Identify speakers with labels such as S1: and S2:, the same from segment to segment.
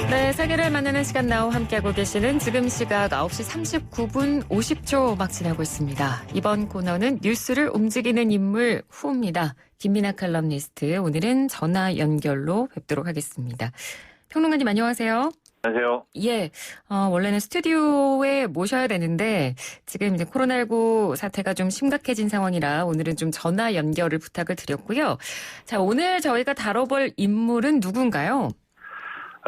S1: 네, 세계를 만나는 시간 나우 함께하고 계시는 지금 시각 9시 39분 50초 막 지나고 있습니다. 이번 코너는 뉴스를 움직이는 인물 후입니다. 김민아 칼럼니스트, 오늘은 전화 연결로 뵙도록 하겠습니다. 평론가님 안녕하세요.
S2: 안녕하세요.
S1: 예, 원래는 스튜디오에 모셔야 되는데 지금 이제 코로나19 사태가 좀 심각해진 상황이라 오늘은 좀 전화 연결을 부탁을 드렸고요. 자, 오늘 저희가 다뤄볼 인물은 누군가요?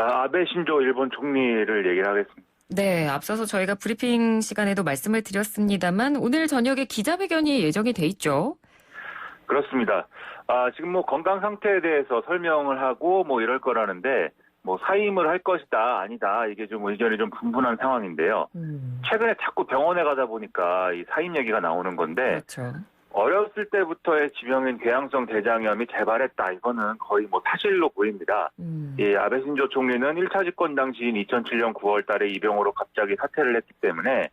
S2: 아베 신조 일본 총리를 얘기를 하겠습니다.
S1: 네, 앞서서 저희가 브리핑 시간에도 말씀을 드렸습니다만 오늘 저녁에 기자회견이 예정이 돼 있죠.
S2: 그렇습니다. 지금 뭐 건강 상태에 대해서 설명을 하고 뭐 이럴 거라는데 뭐 사임을 할 것이다 아니다 이게 좀 의견이 좀 분분한 상황인데요. 최근에 자꾸 병원에 가다 보니까 이 사임 얘기가 나오는 건데
S1: 그렇죠.
S2: 어렸을 때부터의 지병인 궤양성 대장염이 재발했다. 이거는 거의 뭐 사실로 보입니다. 이 아베 신조 총리는 1차 집권 당시인 2007년 9월 달에 이 병으로 갑자기 사퇴를 했기 때문에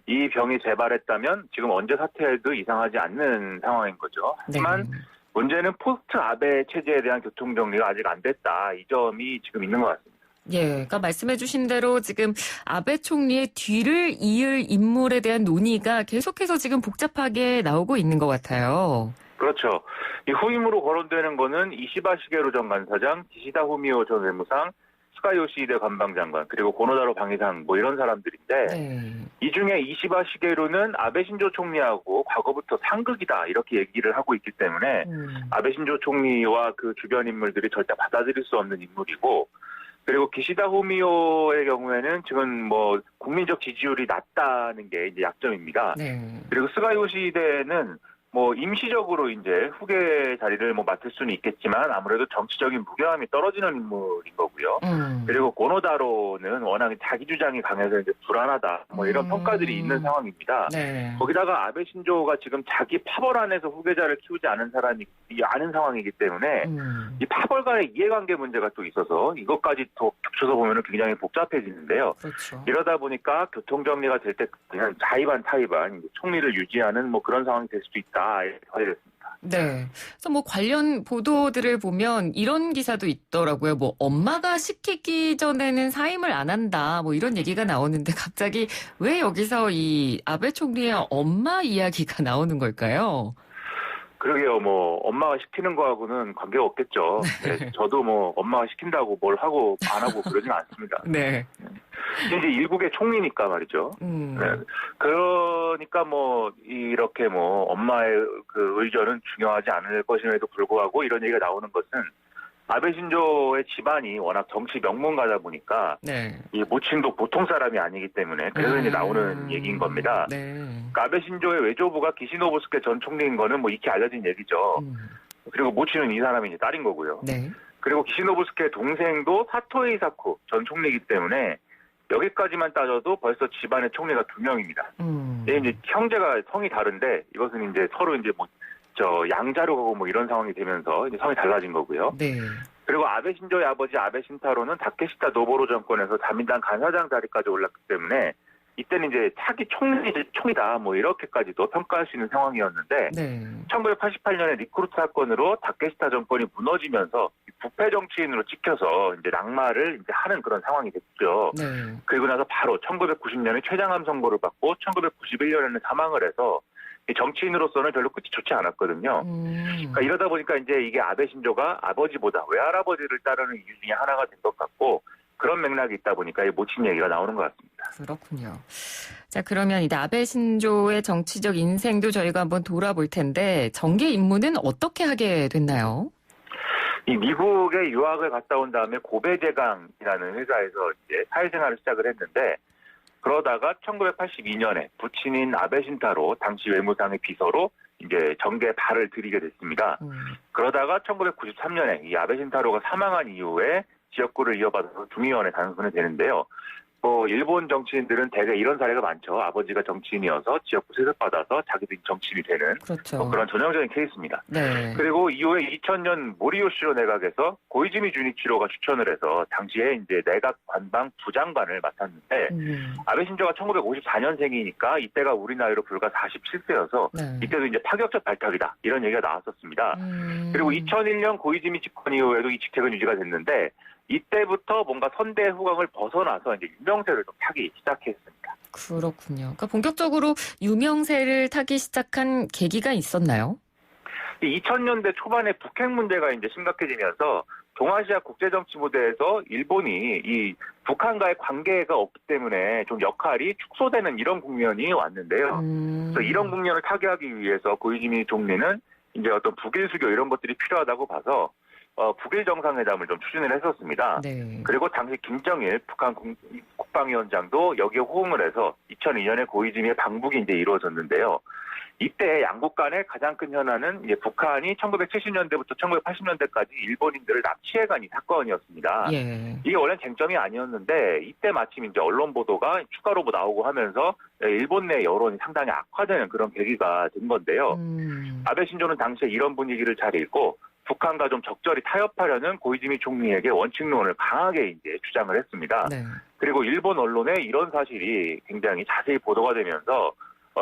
S2: 이 병이 재발했다면 지금 언제 사퇴해도 이상하지 않는 상황인 거죠. 하지만
S1: 네.
S2: 문제는 포스트 아베 체제에 대한 교통정리가 아직 안 됐다. 이 점이 지금 있는 것 같습니다.
S1: 예, 그러니까 말씀해 주신 대로 지금 아베 총리의 뒤를 이을 인물에 대한 논의가 계속해서 지금 복잡하게 나오고 있는 것 같아요.
S2: 그렇죠. 이 후임으로 거론되는 거는 이시바 시게루 전 간사장, 기시다 후미오 전 외무상, 스가 요시히데 관방장관, 그리고 고노다로 방위상 뭐 이런 사람들인데
S1: 네.
S2: 이 중에 이시바 시게루는 아베 신조 총리하고 과거부터 상극이다 이렇게 얘기를 하고 있기 때문에 아베 신조 총리와 그 주변 인물들이 절대 받아들일 수 없는 인물이고 그리고 기시다 후미오의 경우에는 지금 뭐 국민적 지지율이 낮다는 게 이제 약점입니다.
S1: 네.
S2: 그리고 스가 요시히데는 뭐 임시적으로 이제 후계 자리를 뭐 맡을 수는 있겠지만 아무래도 정치적인 무게감이 떨어지는 인물인 거고요. 그리고 고노다로는 워낙 자기 주장이 강해서 이제 불안하다 뭐 이런 평가들이 있는 상황입니다.
S1: 네.
S2: 거기다가 아베 신조가 지금 자기 파벌 안에서 후계자를 키우지 않은 사람이 아는 상황이기 때문에 이 파벌 간의 이해관계 문제가 또 있어서 이것까지 더 겹쳐서 보면 굉장히 복잡해지는데요.
S1: 그렇죠.
S2: 이러다 보니까 교통정리가 될 때 그냥 자의반 타의반 총리를 유지하는 뭐 그런 상황이 될 수도 있다. 알겠습니다.
S1: 네. 그래서 뭐 관련 보도들을 보면 이런 기사도 있더라고요. 뭐 엄마가 시키기 전에는 사임을 안 한다. 뭐 이런 얘기가 나오는데 갑자기 왜 여기서 이 아베 총리의 엄마 이야기가 나오는 걸까요?
S2: 그러게요. 뭐 엄마가 시키는 거하고는 관계가 없겠죠. 네, 저도 뭐 엄마가 시킨다고 뭘 하고 안 하고 그러진 않습니다.
S1: 네.
S2: 이제 일국의 총리니까 말이죠. 네. 그러니까 뭐 이렇게 뭐 엄마의 그 의견은 중요하지 않을 것임에도 불구하고 이런 얘기가 나오는 것은 아베 신조의 집안이 워낙 정치 명문가다 보니까
S1: 네.
S2: 이 모친도 보통 사람이 아니기 때문에 그래서 이제 나오는 얘기인 겁니다.
S1: 네.
S2: 그러니까 아베 신조의 외조부가 기시노부스케 전 총리인 거는 뭐 익히 알려진 얘기죠. 그리고 모친은 이 사람이 이제 딸인 거고요.
S1: 네.
S2: 그리고 기시노부스케 동생도 사토 에이사쿠 전 총리이기 때문에 여기까지만 따져도 벌써 집안의 총리가 2명입니다. 이제 형제가 성이 다른데 이것은 이제 서로 이제 뭐 양자로 가고 뭐 이런 상황이 되면서 이제 성이 달라진 거고요.
S1: 네.
S2: 그리고 아베 신조의 아버지 아베 신타로는 다케시타 노보로 정권에서 자민당 간사장 자리까지 올랐기 때문에 이때는 이제 차기 총리다 뭐 이렇게까지도 평가할 수 있는 상황이었는데
S1: 네.
S2: 1988년에 리크루트 사건으로 다케시타 정권이 무너지면서 부패 정치인으로 찍혀서 이제 낙마를 이제 하는 그런 상황이 됐죠.
S1: 네.
S2: 그리고 나서 바로 1990년에 췌장암 선고를 받고 1991년에는 사망을 해서 정치인으로서는 별로 끝이 좋지 않았거든요. 그러니까 이러다 보니까 이제 이게 아베 신조가 아버지보다 외할아버지를 따르는 이유 중에 하나가 된 것 같고 그런 맥락이 있다 보니까 이 모친 얘기가 나오는 것 같습니다.
S1: 그렇군요. 자, 그러면 이제 아베 신조의 정치적 인생도 저희가 한번 돌아볼 텐데 정계 입문은 어떻게 하게 됐나요?
S2: 이 미국에 유학을 갔다 온 다음에 고베제강이라는 회사에서 이제 사회생활을 시작을 했는데 그러다가 1982년에 부친인 아베 신타로 당시 외무상의 비서로 이제 정계에 발을 들이게 됐습니다. 그러다가 1993년에 이 아베 신타로가 사망한 이후에 지역구를 이어받아서 중의원에 당선이 되는데요. 뭐 일본 정치인들은 대개 이런 사례가 많죠. 아버지가 정치인이어서 지역구 세습받아서 자기들이 정치인이 되는
S1: 그렇죠.
S2: 뭐 그런 전형적인 케이스입니다.
S1: 네.
S2: 그리고 이후에 2000년 모리요시로 내각에서 고이즈미 주니치로가 추천을 해서 당시에 이제 내각 관방 부장관을 맡았는데 아베 신조가 1954년생이니까 이때가 우리 나이로 불과 47세여서
S1: 네.
S2: 이때도 이제 파격적 발탁이다 이런 얘기가 나왔었습니다. 그리고 2001년 고이즈미 집권 이후에도 이 직책은 유지가 됐는데 이때부터 뭔가 선대 후광을 벗어나서 이제 유명세를 좀 타기 시작했습니다.
S1: 그렇군요. 그러니까 본격적으로 유명세를 타기 시작한 계기가 있었나요?
S2: 2000년대 초반에 북핵 문제가 이제 심각해지면서 동아시아 국제정치 무대에서 일본이 이 북한과의 관계가 없기 때문에 좀 역할이 축소되는 이런 국면이 왔는데요. 그래서 이런 국면을 타개하기 위해서 고이즈미 총리는 이제 어떤 북일 수교 이런 것들이 필요하다고 봐서 북일 정상회담을 좀 추진을 했었습니다.
S1: 네.
S2: 그리고 당시 김정일 북한 국방위원장도 여기에 호응을 해서 2002년에 고이즈미의 방북이 이제 이루어졌는데요. 이때 양국 간의 가장 큰 현안은 이제 북한이 1970년대부터 1980년대까지 일본인들을 납치해간 이 사건이었습니다.
S1: 예.
S2: 이게 원래 쟁점이 아니었는데 이때 마침 이제 언론 보도가 추가로 나오고 하면서 일본 내 여론이 상당히 악화되는 그런 계기가 된 건데요. 아베 신조는 당시에 이런 분위기를 잘 읽고 북한과 좀 적절히 타협하려는 고이즈미 총리에게 원칙론을 강하게 이제 주장을 했습니다.
S1: 네.
S2: 그리고 일본 언론에 이런 사실이 굉장히 자세히 보도가 되면서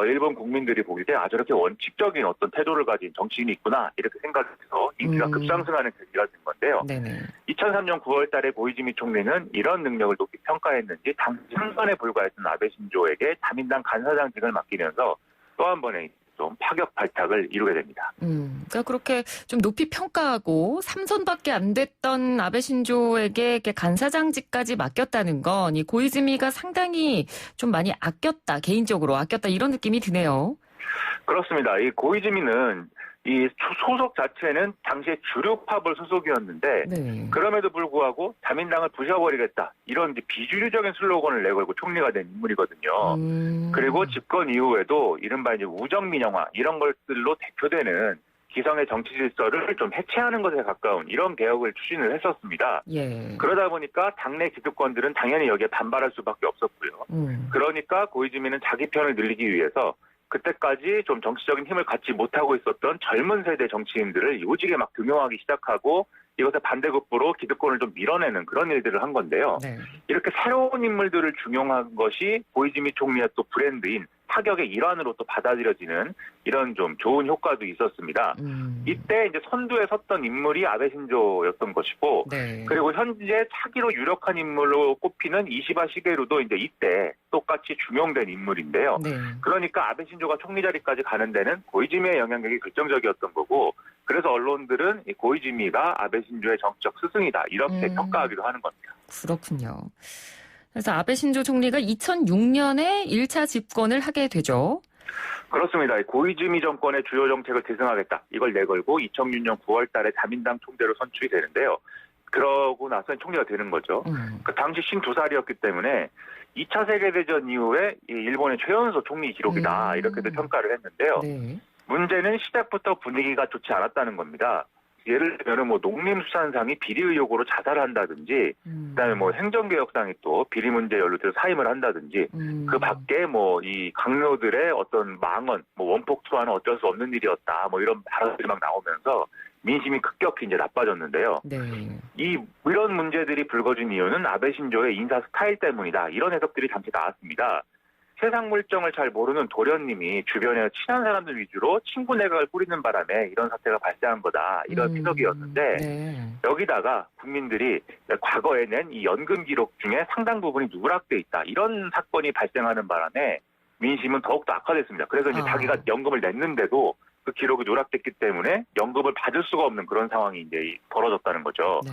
S2: 일본 국민들이 보기 때 저렇게 원칙적인 어떤 태도를 가진 정치인이 있구나 이렇게 생각해서 인기가 급상승하는 계기가 된 건데요.
S1: 네네.
S2: 2003년 9월 달에 고이즈미 총리는 이런 능력을 높이 평가했는지 당시 상관에 불과했던 아베 신조에게 자민당 간사장직을 맡기면서 또 한 번의 좀 파격 발탁을 이루게 됩니다.
S1: 그러니까 그렇게 좀 높이 평가하고 3선밖에 안 됐던 아베 신조에게 이렇게 간사장직까지 맡겼다는 건 이 고이즈미가 상당히 좀 많이 개인적으로 아꼈다 이런 느낌이 드네요.
S2: 그렇습니다. 이 고이즈미는 이 소속 자체는 당시에 주류파벌 소속이었는데
S1: 네.
S2: 그럼에도 불구하고 자민당을 부셔버리겠다 이런 이제 비주류적인 슬로건을 내걸고 총리가 된 인물이거든요. 그리고 집권 이후에도 이른바 이제 우정민영화 이런 것들로 대표되는 기성의 정치 질서를 좀 해체하는 것에 가까운 이런 개혁을 추진을 했었습니다.
S1: 예.
S2: 그러다 보니까 당내 기득권들은 당연히 여기에 반발할 수밖에 없었고요. 그러니까 고이즈미는 자기 편을 늘리기 위해서 그때까지 좀 정치적인 힘을 갖지 못하고 있었던 젊은 세대 정치인들을 요직에 막 등용하기 시작하고 이것에 반대급부로 기득권을 좀 밀어내는 그런 일들을 한 건데요.
S1: 네.
S2: 이렇게 새로운 인물들을 중용한 것이 고이즈미 총리의 또 브랜드인 타격의 일환으로 또 받아들여지는 이런 좀 좋은 효과도 있었습니다. 이때 이제 선두에 섰던 인물이 아베 신조였던 것이고,
S1: 네.
S2: 그리고 현재 차기로 유력한 인물로 꼽히는 이시바 시게루도 이제 이때 똑같이 중용된 인물인데요.
S1: 네.
S2: 그러니까 아베 신조가 총리 자리까지 가는 데는 고이즈미의 영향력이 결정적이었던 거고, 그래서 언론들은 이 고이즈미가 아베 신조의 정치적 스승이다 이렇게 평가하기도 하는 겁니다.
S1: 그렇군요. 그래서 아베 신조 총리가 2006년에 1차 집권을 하게 되죠.
S2: 그렇습니다. 고이즈미 정권의 주요 정책을 대승하겠다. 이걸 내걸고 2006년 9월 달에 자민당 총재로 선출이 되는데요. 그러고 나서 총리가 되는 거죠. 그 당시 52살이었기 때문에 2차 세계대전 이후에 이 일본의 최연소 총리 기록이다. 이렇게도 평가를 했는데요.
S1: 네.
S2: 문제는 시작부터 분위기가 좋지 않았다는 겁니다. 예를 들면 뭐 농림수산상이 비리 의혹으로 자살한다든지, 그다음에 뭐 행정개혁상이 또 비리 문제 연루돼서 사임을 한다든지, 그 밖에 뭐 이 강요들의 어떤 망언, 뭐 원폭 투하는 어쩔 수 없는 일이었다, 뭐 이런 발언들이 막 나오면서 민심이 급격히 이제 나빠졌는데요.
S1: 네.
S2: 이런 문제들이 불거진 이유는 아베 신조의 인사 스타일 때문이다. 이런 해석들이 잠시 나왔습니다. 세상 물정을 잘 모르는 도련님이 주변에 친한 사람들 위주로 친구 내각을 꾸리는 바람에 이런 사태가 발생한 거다. 이런 해석이었는데
S1: 네.
S2: 여기다가 국민들이 과거에 낸 이 연금 기록 중에 상당 부분이 누락돼 있다. 이런 사건이 발생하는 바람에 민심은 더욱더 악화됐습니다. 그래서 이제 자기가 연금을 냈는데도 그 기록이 누락됐기 때문에 연금을 받을 수가 없는 그런 상황이 이제 벌어졌다는 거죠.
S1: 네.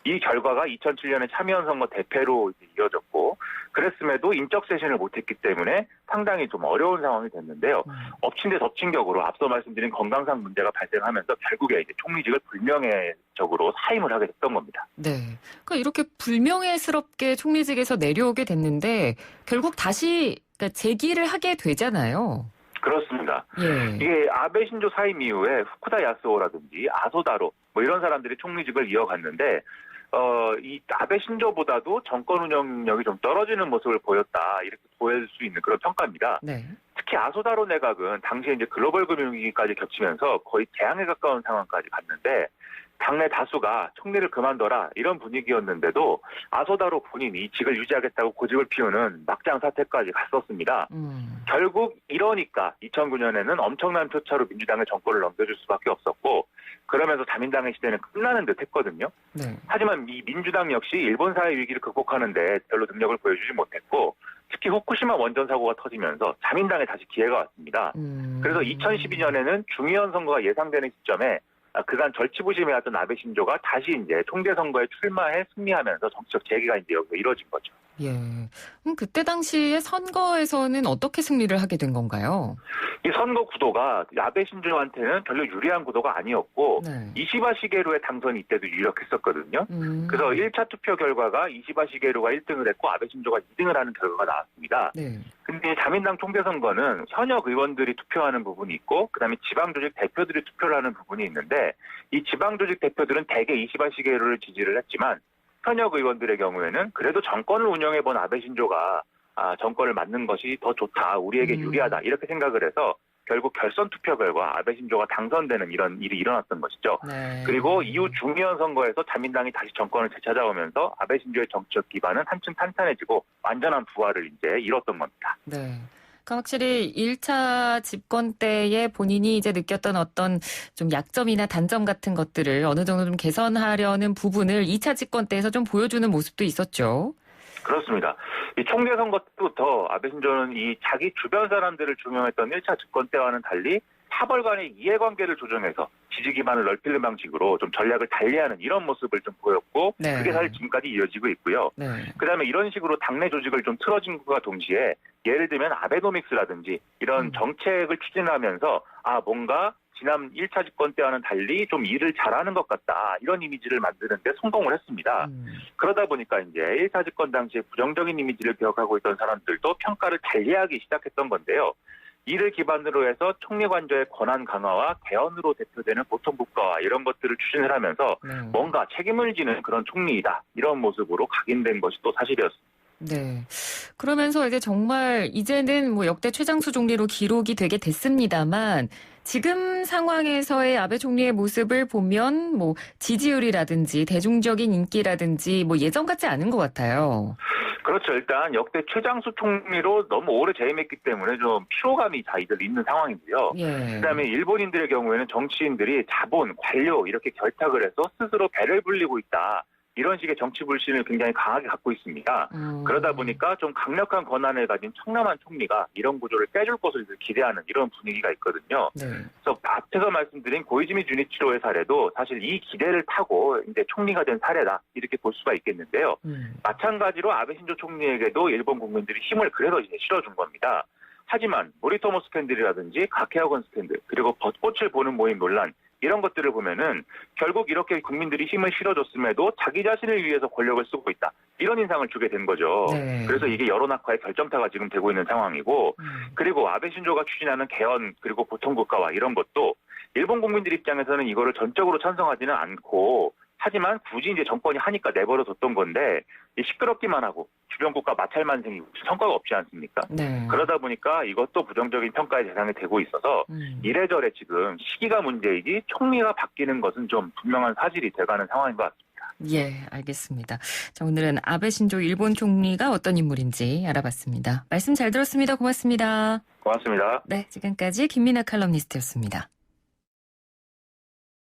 S2: 이 결과가 2007년에 참여연 선거 대패로 이어졌고 그랬음에도 인적 쇄신을 못했기 때문에 상당히 좀 어려운 상황이 됐는데요. 엎친 데 덮친 격으로 앞서 말씀드린 건강상 문제가 발생하면서 결국에 이제 총리직을 불명예적으로 사임을 하게 됐던 겁니다.
S1: 네. 그러니까 이렇게 불명예스럽게 총리직에서 내려오게 됐는데 결국 다시 재기를 하게 되잖아요.
S2: 그렇습니다.
S1: 예.
S2: 이게 아베 신조 사임 이후에 후쿠다 야스오라든지 아소다로 뭐 이런 사람들이 총리직을 이어갔는데 이 아베 신조보다도 정권 운영력이 좀 떨어지는 모습을 보였다 이렇게 보일 수 있는 그런 평가입니다.
S1: 네.
S2: 특히 아소다로 내각은 당시에 이제 글로벌 금융위기까지 겹치면서 거의 재앙에 가까운 상황까지 갔는데 당내 다수가 총리를 그만둬라 이런 분위기였는데도 아소다로 본인이 직을 유지하겠다고 고집을 피우는 막장 사태까지 갔었습니다. 결국 이러니까 2009년에는 엄청난 표차로 민주당의 정권을 넘겨줄 수밖에 없었고 그러면서 자민당의 시대는 끝나는 듯 했거든요.
S1: 네.
S2: 하지만 이 민주당 역시 일본 사회 위기를 극복하는 데 별로 능력을 보여주지 못했고 특히 후쿠시마 원전 사고가 터지면서 자민당에 다시 기회가 왔습니다. 그래서 2012년에는 중의원 선거가 예상되는 시점에 그간 절치부심해왔던 아베 신조가 다시 이제 총재 선거에 출마해 승리하면서 정치적 재기가 이제 여기서 이뤄진 거죠.
S1: 예. 그때 당시에 선거에서는 어떻게 승리를 하게 된 건가요?
S2: 이 선거 구도가 아베 신조한테는 별로 유리한 구도가 아니었고
S1: 네.
S2: 이시바 시게루의 당선이 이때도 유력했었거든요. 그래서 1차 투표 결과가 이시바 시게루가 1등을 했고 아베 신조가 2등을 하는 결과가 나왔습니다.
S1: 네.
S2: 근데 자민당 총재 선거는 현역 의원들이 투표하는 부분이 있고 그다음에 지방조직 대표들이 투표를 하는 부분이 있는데 이 지방조직 대표들은 대개 이시바 시게루를 지지를 했지만 현역 의원들의 경우에는 그래도 정권을 운영해본 아베 신조가 정권을 맡는 것이 더 좋다, 우리에게 유리하다 이렇게 생각을 해서 결국 결선 투표 결과 아베 신조가 당선되는 이런 일이 일어났던 것이죠.
S1: 네.
S2: 그리고 이후 중의원 선거에서 자민당이 다시 정권을 되찾아오면서 아베 신조의 정치적 기반은 한층 탄탄해지고 완전한 부활을 이제 이뤘던 겁니다.
S1: 네. 그러니까 확실히 1차 집권 때에 본인이 이제 느꼈던 어떤 좀 약점이나 단점 같은 것들을 어느 정도 좀 개선하려는 부분을 2차 집권 때에서 좀 보여주는 모습도 있었죠.
S2: 그렇습니다. 이 총재 선거 때부터 아베 신조는 이 자기 주변 사람들을 중용했던 1차 집권 때와는 달리 사벌 간의 이해관계를 조정해서 지지 기반을 넓히는 방식으로 좀 전략을 달리하는 이런 모습을 좀 보였고
S1: 네.
S2: 그게 사실 지금까지 이어지고 있고요.
S1: 네.
S2: 그다음에 이런 식으로 당내 조직을 좀 틀어진 것과 동시에 예를 들면 아베노믹스라든지 이런 정책을 추진하면서 뭔가 지난 1차 집권 때와는 달리 좀 일을 잘하는 것 같다. 이런 이미지를 만드는 데 성공을 했습니다. 그러다 보니까 이제 1차 집권 당시에 부정적인 이미지를 기억하고 있던 사람들도 평가를 달리하기 시작했던 건데요. 이를 기반으로 해서 총리 관저의 권한 강화와 개헌으로 대표되는 보통국가화 이런 것들을 추진을 하면서 뭔가 책임을 지는 그런 총리이다. 이런 모습으로 각인된 것이 또 사실이었습니다.
S1: 네. 그러면서 이제 정말 이제는 뭐 역대 최장수 총리로 기록이 되게 됐습니다만 지금 상황에서의 아베 총리의 모습을 보면 뭐 지지율이라든지 대중적인 인기라든지 뭐 예전 같지 않은 것 같아요.
S2: 그렇죠. 일단 역대 최장수 총리로 너무 오래 재임했기 때문에 좀 피로감이 다들 있는 상황이고요.
S1: 예.
S2: 그다음에 일본인들의 경우에는 정치인들이 자본, 관료 이렇게 결탁을 해서 스스로 배를 불리고 있다. 이런 식의 정치 불신을 굉장히 강하게 갖고 있습니다. 그러다 보니까 좀 강력한 권한을 가진 청렴한 총리가 이런 구조를 깨줄 것을 기대하는 이런 분위기가 있거든요.
S1: 네.
S2: 그래서 앞에서 말씀드린 고이즈미 주니치로의 사례도 사실 이 기대를 타고 이제 총리가 된 사례다 이렇게 볼 수가 있겠는데요. 마찬가지로 아베 신조 총리에게도 일본 국민들이 힘을 그래서 이제 실어준 겁니다. 하지만 모리토모 스캔들이라든지 가케어건 스캔들 그리고 벚꽃을 보는 모임 논란 이런 것들을 보면은 결국 이렇게 국민들이 힘을 실어줬음에도 자기 자신을 위해서 권력을 쓰고 있다. 이런 인상을 주게 된 거죠.
S1: 네.
S2: 그래서 이게 여론 악화의 결정타가 지금 되고 있는 상황이고 그리고 아베 신조가 추진하는 개헌 그리고 보통국가화 이런 것도 일본 국민들 입장에서는 이거를 전적으로 찬성하지는 않고 하지만 굳이 이제 정권이 하니까 내버려뒀던 건데 시끄럽기만 하고 주변 국가 마찰만 생기고 성과가 없지 않습니까?
S1: 네.
S2: 그러다 보니까 이것도 부정적인 평가의 대상이 되고 있어서 이래저래 지금 시기가 문제이지 총리가 바뀌는 것은 좀 분명한 사실이 돼가는 상황인 것 같습니다.
S1: 예, 알겠습니다. 자, 오늘은 아베 신조 일본 총리가 어떤 인물인지 알아봤습니다. 말씀 잘 들었습니다. 고맙습니다.
S2: 고맙습니다.
S1: 네, 지금까지 김민아 칼럼니스트였습니다.